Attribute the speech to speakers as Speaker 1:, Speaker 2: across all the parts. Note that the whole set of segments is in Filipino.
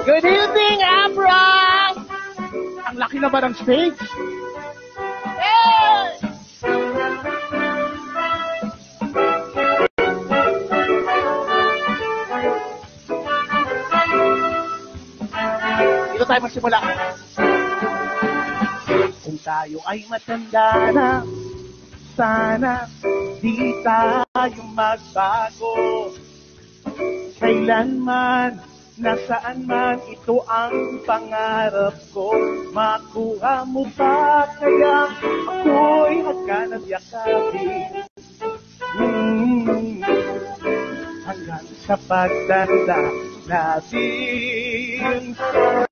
Speaker 1: Good evening, Abra! Ang laki na ba ng stage? Yes! Dito tayo magsimula. Kung tayo ay matanda na, sana di tayo magbago. Kailanman, nasaan man, ito ang pangarap ko. Makuha mo ba kaya ako'y hagkanang yakapin? Hanggang sa pagtanda natin,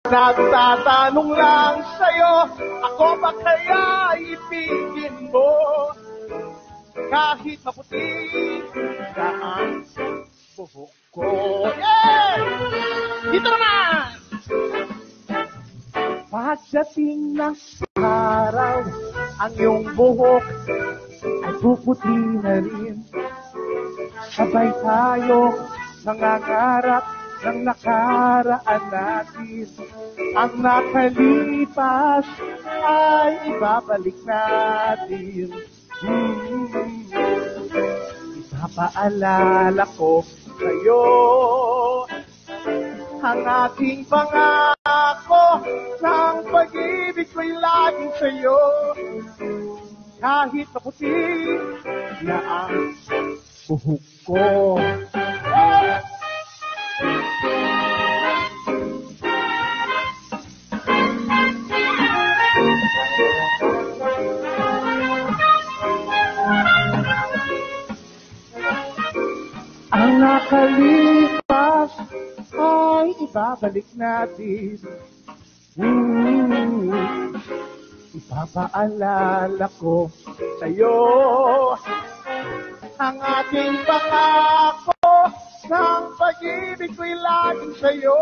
Speaker 1: nagtatanong lang sa'yo, ako ba kaya ibigin mo? Kahit maputi na ang buhok ko. Yeah! Dito naman! Pagdating ng araw, ang iyong buhok ay puputi na rin. Sabay tayo nangangarap ng nakaraan natin. Ang nakalipas ay ibabalik natin. Ipapaalala ko sa'yo ang aking pangako ng pag-ibig ko'y laging sa'yo. Kahit maputi na ang buhok ko. Ang nakalipas ay ibabalik natin. Ipapaalala ko sa'yo ang ating pangako ng pag-ibig ko'y laging sa'yo.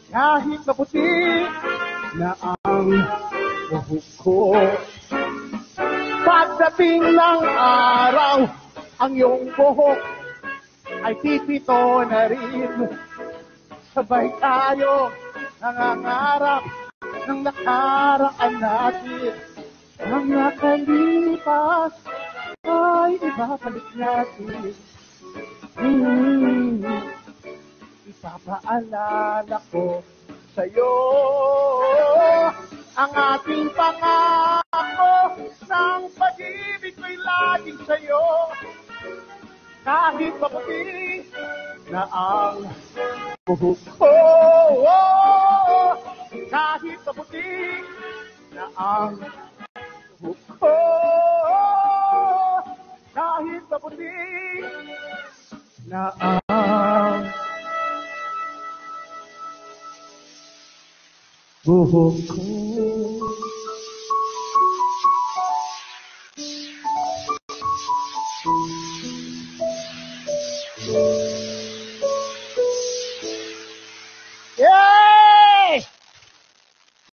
Speaker 1: Kahit maputi na ang buhok ko. Pagdating ng araw, ang iyong buhok ay pipito na rin. Sabay tayo nangangarap ng nakaraan natin. Ang nakalipas ay ibabalik natin. Ipapaalala ko sa'yo ang ating pangako ng pag-ibig ko'y laging sa'yo. Kahit maputi na ang buhok ko, kahit maputi na ang buhok ko, kahit maputi na ang buhok ko.